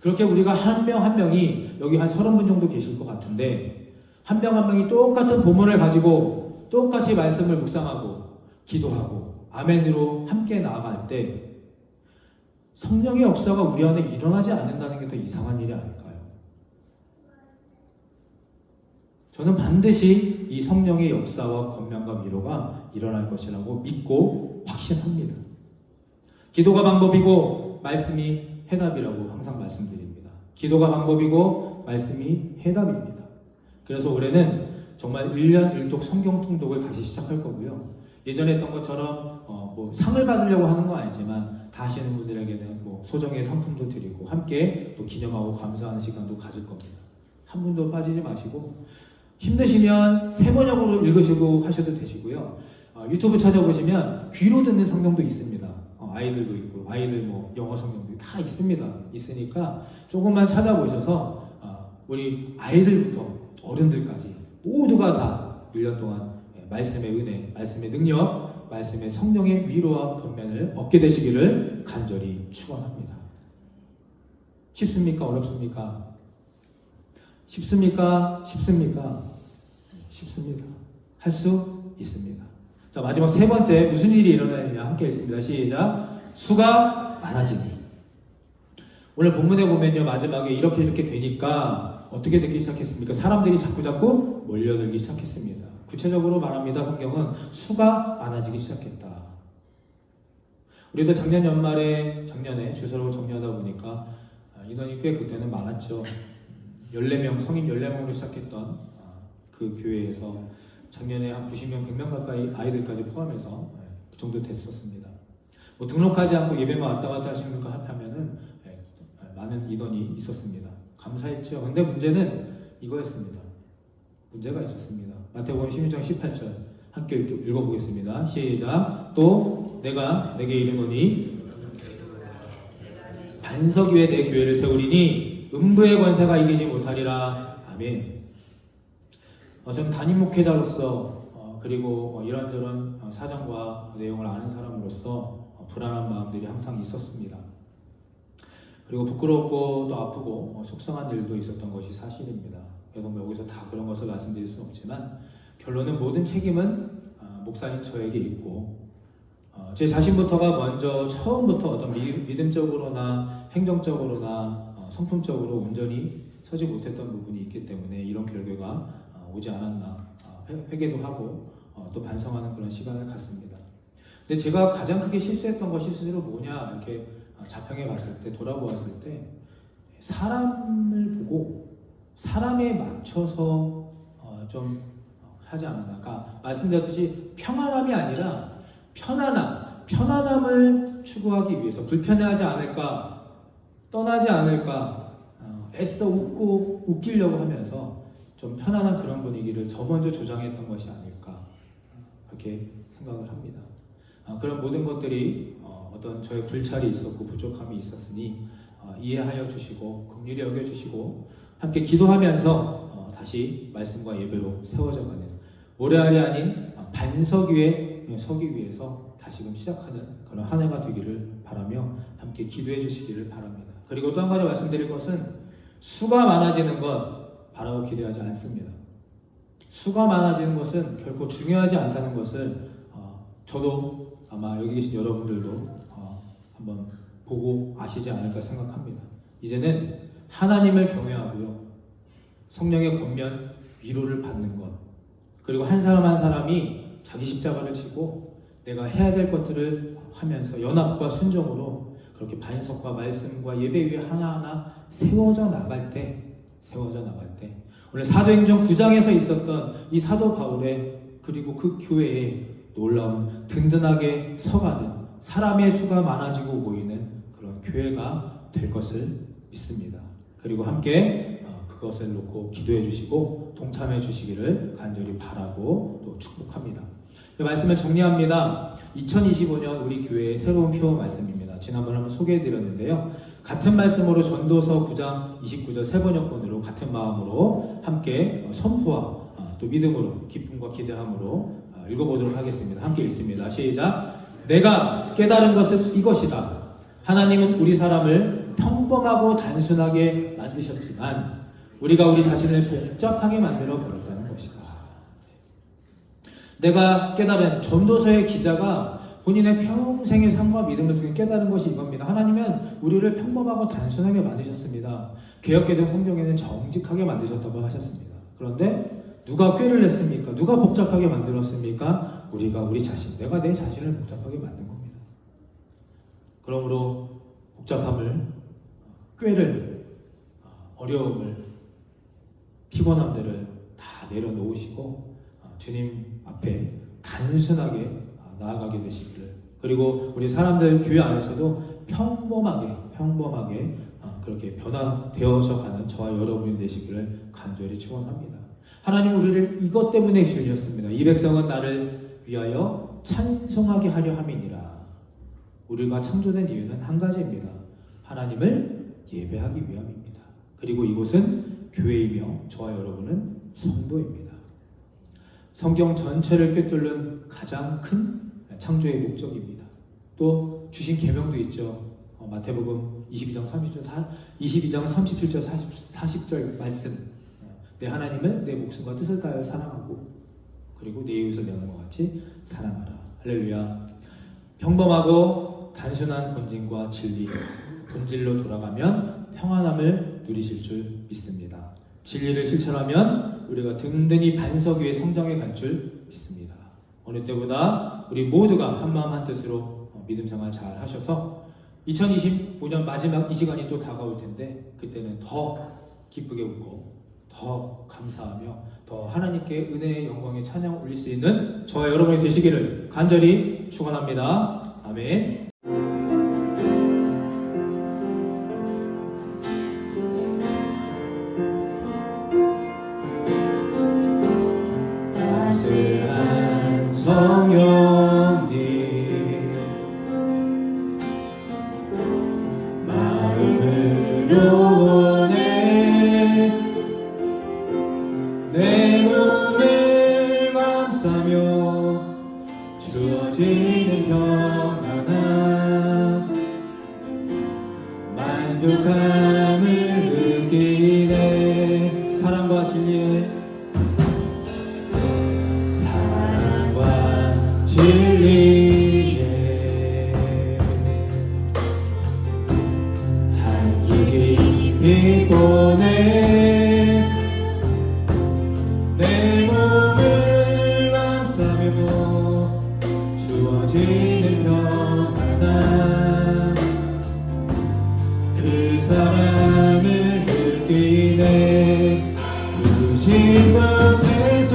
그렇게 우리가 한 명 한 명이 여기 한 30분 정도 계실 것 같은데 한 명 한 명이 똑같은 본문을 가지고 똑같이 말씀을 묵상하고 기도하고 아멘으로 함께 나아갈 때 성령의 역사가 우리 안에 일어나지 않는다는 게 더 이상한 일이 아닐까요? 저는 반드시 이 성령의 역사와 권면과 위로가 일어날 것이라고 믿고 확신합니다. 기도가 방법이고 말씀이 해답이라고 항상 말씀드립니다. 기도가 방법이고 말씀이 해답입니다. 그래서 올해는 정말 1년 1독 성경 통독을 다시 시작할 거고요. 예전에 했던 것처럼 상을 받으려고 하는 건 아니지만 다 하시는 분들에게는 소정의 상품도 드리고 함께 또 기념하고 감사하는 시간도 가질 겁니다. 한 분도 빠지지 마시고 힘드시면 새 번역으로 읽으시고 하셔도 되시고요. 유튜브 찾아보시면 귀로 듣는 성경도 있습니다. 아이들도 있고 아이들 뭐 영어 성경도 다 있으니까 조금만 찾아보셔서 우리 아이들부터 어른들까지 모두가 다 1년 동안 말씀의 은혜, 말씀의 능력, 말씀의 성령의 위로와 권면을 얻게 되시기를 간절히 축원합니다. 쉽습니까? 어렵습니까? 쉽습니까? 쉽습니까? 쉽습니다. 할 수 있습니다. 자, 마지막 세 번째 무슨 일이 일어나느냐 함께 읽습니다. 시작. 수가 많아지니. 오늘 본문에 보면요, 마지막에 이렇게 되니까 어떻게 되기 시작했습니까? 사람들이 자꾸 몰려들기 시작했습니다. 구체적으로 말합니다. 성경은 수가 많아지기 시작했다. 우리도 작년에 주소로 정리하다 보니까 인원이 꽤 그때는 많았죠. 14명, 성인 14명으로 시작했던 그 교회에서 작년에 한 90명, 100명 가까이 아이들까지 포함해서 그 정도 됐었습니다. 뭐 등록하지 않고 예배만 왔다 갔다 하시는 분과 합하면은 많은 인원이 있었습니다. 감사했죠. 근데 문제는 이거였습니다. 문제가 있었습니다. 마태복음 16장 18절 함께 읽어보겠습니다. 시작. 또 내가 내게 이르노니 반석 위에 내 교회를 세우리니 음부의 권세가 이기지 못하리라. 아멘. 저는 담임 목회자로서 그리고 이런저런 사정과 내용을 아는 사람으로서 불안한 마음들이 항상 있었습니다. 그리고 부끄럽고 또 아프고 속상한 일도 있었던 것이 사실입니다. 그래서 여기서 다 그런 것을 말씀드릴 수는 없지만 결론은 모든 책임은 목사님 저에게 있고 제 자신부터가 먼저 처음부터 어떤 믿음적으로나 행정적으로나 성품적으로 온전히 서지 못했던 부분이 있기 때문에 이런 결과가 오지 않았나 회개도 하고 또 반성하는 그런 시간을 갖습니다. 근데 제가 가장 크게 실수했던 것이 스스로 뭐냐 이렇게 자평해 봤을 때 돌아보았을 때 사람을 보고 사람에 맞춰서 좀 하지 않았나. 그러니까 말씀드렸듯이 평안함이 아니라 편안함을 추구하기 위해서 불편해하지 않을까, 떠나지 않을까, 애써 웃기려고 하면서 좀 편안한 그런 분위기를 저 먼저 조장했던 것이 아닐까 그렇게 생각을 합니다. 그런 모든 것들이 어떤 저의 불찰이 있었고 부족함이 있었으니 이해하여 주시고 긍휼히 여겨 주시고 함께 기도하면서 다시 말씀과 예배로 세워져가는 모래알이 아닌 반석 위에 서기 위해서 다시금 시작하는 그런 한 해가 되기를 바라며 함께 기도해 주시기를 바랍니다. 그리고 또 한 가지 말씀드릴 것은 수가 많아지는 것 바라고 기대하지 않습니다. 수가 많아지는 것은 결코 중요하지 않다는 것을 저도 아마 여기 계신 여러분들도 한번 보고 아시지 않을까 생각합니다. 이제는 하나님을 경외하고요, 성령의 권면, 위로를 받는 것, 그리고 한 사람 한 사람이 자기 십자가를 지고 내가 해야 될 것들을 하면서 연합과 순종으로 그렇게 반석과 말씀과 예배 위에 하나하나 세워져 나갈 때 오늘 사도행전 9장에서 있었던 이 사도 바울의 그리고 그 교회에 놀라운 든든하게 서가는 사람의 수가 많아지고 보이는 그런 교회가 될 것을 믿습니다. 그리고 함께 그것을 놓고 기도해 주시고 동참해 주시기를 간절히 바라고 또 축복합니다. 이 말씀을 정리합니다. 2025년 우리 교회의 새로운 표 말씀입니다. 지난번에 한번 소개해 드렸는데요. 같은 말씀으로 전도서 9장 29절 세 번역본으로 같은 마음으로 함께 선포와 또 믿음으로 기쁨과 기대함으로 읽어보도록 하겠습니다. 함께 읽습니다. 시작. 내가 깨달은 것은 이것이다. 하나님은 우리 사람을 평범하고 단순하게 만드셨지만 우리가 우리 자신을 복잡하게 만들어 버렸다는 것이다. 내가 깨달은 전도서의 기자가 본인의 평생의 삶과 믿음을 통해 깨달은 것이 이겁니다. 하나님은 우리를 평범하고 단순하게 만드셨습니다. 개역개정 성경에는 정직하게 만드셨다고 하셨습니다. 그런데 누가 꾀를 냈습니까? 누가 복잡하게 만들었습니까? 우리가 우리 자신, 내가 내 자신을 복잡하게 만든 겁니다. 그러므로 복잡함을, 꾀를, 어려움을, 피곤함들을 다 내려놓으시고 주님 앞에 단순하게 나아가게 되시기를, 그리고 우리 사람들 교회 안에서도 평범하게 그렇게 변화되어져 가는 저와 여러분이 되시기를 간절히 축원합니다. 하나님 우리를 이것 때문에 지으셨습니다. 이 백성은 나를 위하여 찬송하게 하려 함이니라. 우리가 창조된 이유는 한 가지입니다. 하나님을 예배하기 위함입니다. 그리고 이곳은 교회이며 저와 여러분은 성도입니다. 성경 전체를 꿰뚫는 가장 큰 창조의 목적입니다. 또 주신 계명도 있죠. 마태복음 22장 37절 40절 말씀. 내 하나님을 내 목숨과 뜻을 다하여 사랑하고 그리고 내 이웃을 내 몸과 같이 사랑하라. 할렐루야. 평범하고 단순한 본질과 진리, 본질로 돌아가면 평안함을 누리실 줄 믿습니다. 진리를 실천하면 우리가 든든히 반석 위에 성장해 갈 줄 믿습니다. 어느 때보다 우리 모두가 한마음 한뜻으로 믿음 생활 잘 하셔서 2025년 마지막 이 시간이 또 다가올 텐데 그때는 더 기쁘게 웃고 더 감사하며 더 하나님께 은혜의 영광의 찬양 올릴 수 있는 저와 여러분이 되시기를 간절히 축원합니다. 아멘. 따스한 성령님 마음으로 내 몸을 감싸며 주어지는 평안함 만족함을 느끼네. 사랑과 진리의 한 줄기 빛보내 내 몸을 감싸며 주어지는 평안함 그 사랑을 느끼네. 부르신 곳에서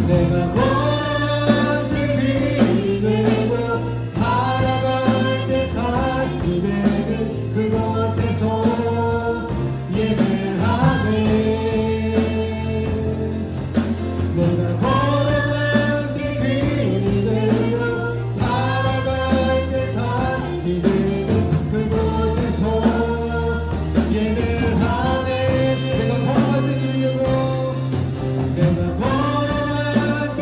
내가 걸어갈 때 길이 되고 살아갈 때 삶이 되는 그곳에서 예배하네. 내가 걸어갈 때 길이 되고 살아갈 때 삶이 되는 그곳에서 예배하네. 내가 걸어갈 때 길이 되고 내가 걸어갈 때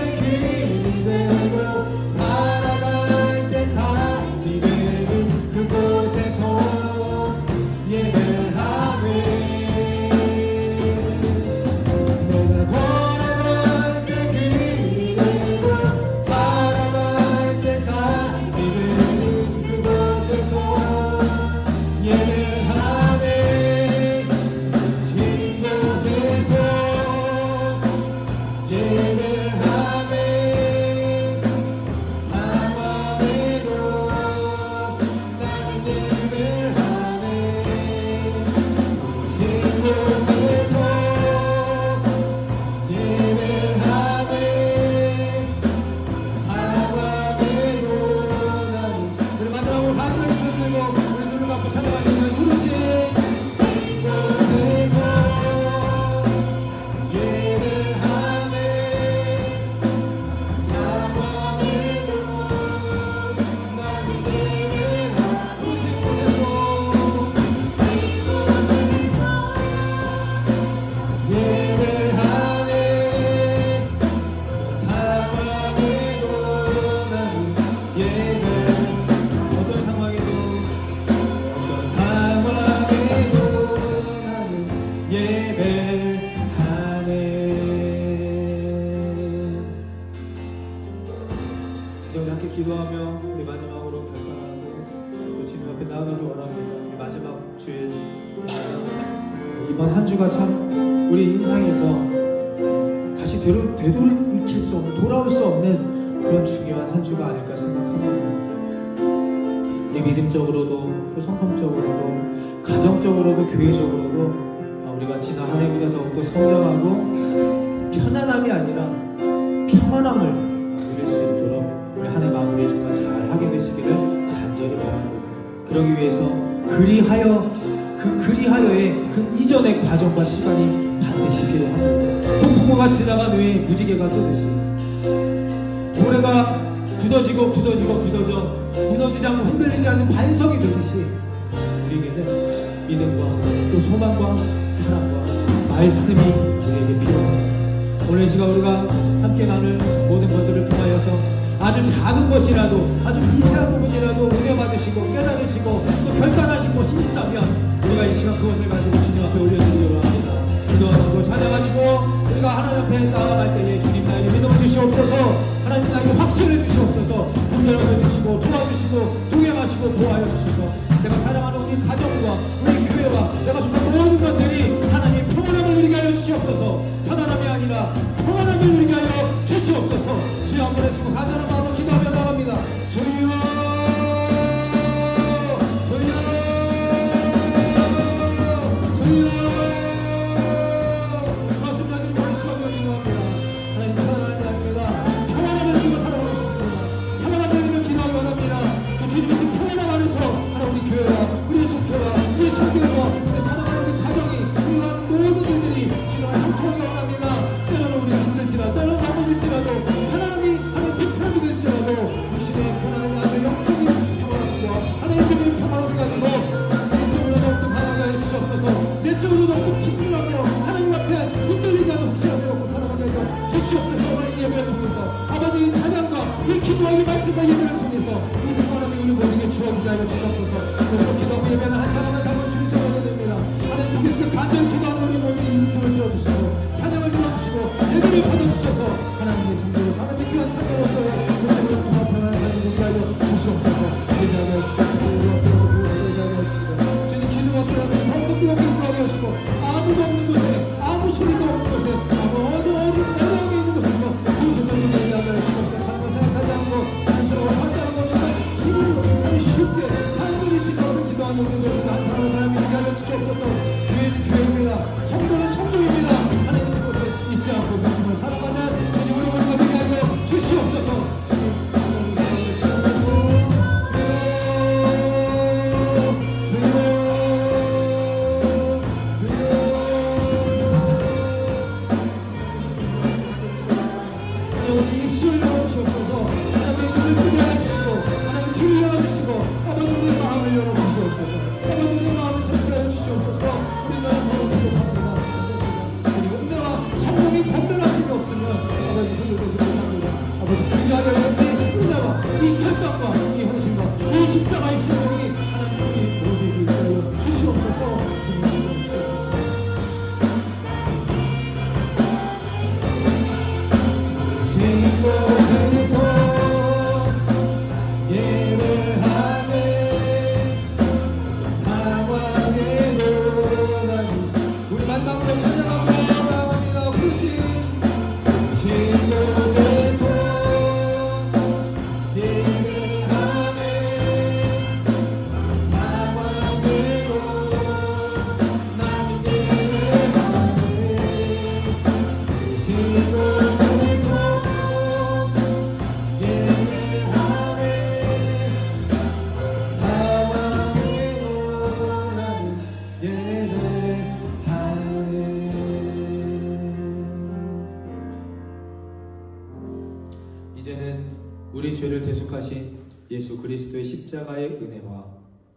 기도하며 우리 마지막으로 결단하고 또 주님 앞에 나아가기 원합니다. 우리 마지막 주일 이번 한 주가 참 우리 인상에서 다시 되돌이킬 수 없는, 돌아올 수 없는 그런 중요한 한 주가 아닐까 생각합니다. 우리 믿음적으로도 또 성품적으로도 가정적으로도 교회적으로도 우리가 지난 한 해보다 더욱더 성장하고 편안함이 아니라 평안함을 누릴 수 있도록 우리 한 해 마무리 정말 잘 하게 되시기를 간절히 바랍니다. 그러기 위해서 그리하여의 그 이전의 과정과 시간이 반드시 필요합니다. 폭풍우가 지나간 후에 무지개가 뜨듯이 모래가 굳어져 무너지지 않고 흔들리지 않는 반석이 되듯이 우리에게는 믿음과 또 소망과 사랑과 말씀이 우리에게 필요합니다. 오늘 이 시간 우리가 함께 나눌 모든 것들을 통하여서 아주 작은 것이라도, 아주 미세한 부분이라도 은혜 받으시고 깨달으시고 또 결단하신 것이 있다면 우리가 이 시간 그것을 가지고 주님 앞에 올려드리려고 합니다. 기도하시고 찬양하시고 우리가 하나님 앞에 나아갈 때에 주님 나에게 믿음을 주시옵소서, 하나님 나에게 확신을 주시옵소서, 분별을 주시고 도와주시고 동행하시고 도와여 주셔서 내가 사랑하는 우리 가정과 우리 교회와 내가 속한 모든 것들이 하나님 평안함을 누리게 하여 주시옵소서. 편안함이 아니라 평안함을 누리게 하여 주시옵소서. 주여 한번 해주고 간절한 마음으로 기도하며 나갑니다. 주여 우리 죄를 대속하신 예수 그리스도의 십자가의 은혜와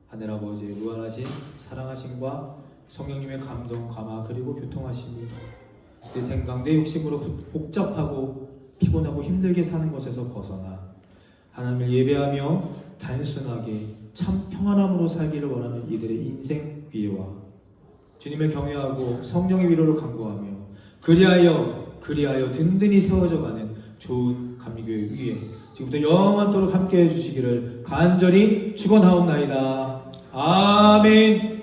하늘 아버지의 무한하신 사랑하심과 성령님의 감동, 감화 그리고 교통하심이 내 생각, 내 욕심으로 복잡하고 피곤하고 힘들게 사는 것에서 벗어나 하나님을 예배하며 단순하게 참 평안함으로 살기를 원하는 이들의 인생 위에와 주님을 경외하고 성령의 위로를 간구하며 그리하여 든든히 세워져가는 좋은 감리교회 위에 지금부터 영원토록 함께해 주시기를 간절히 축원하옵나이다. 아멘.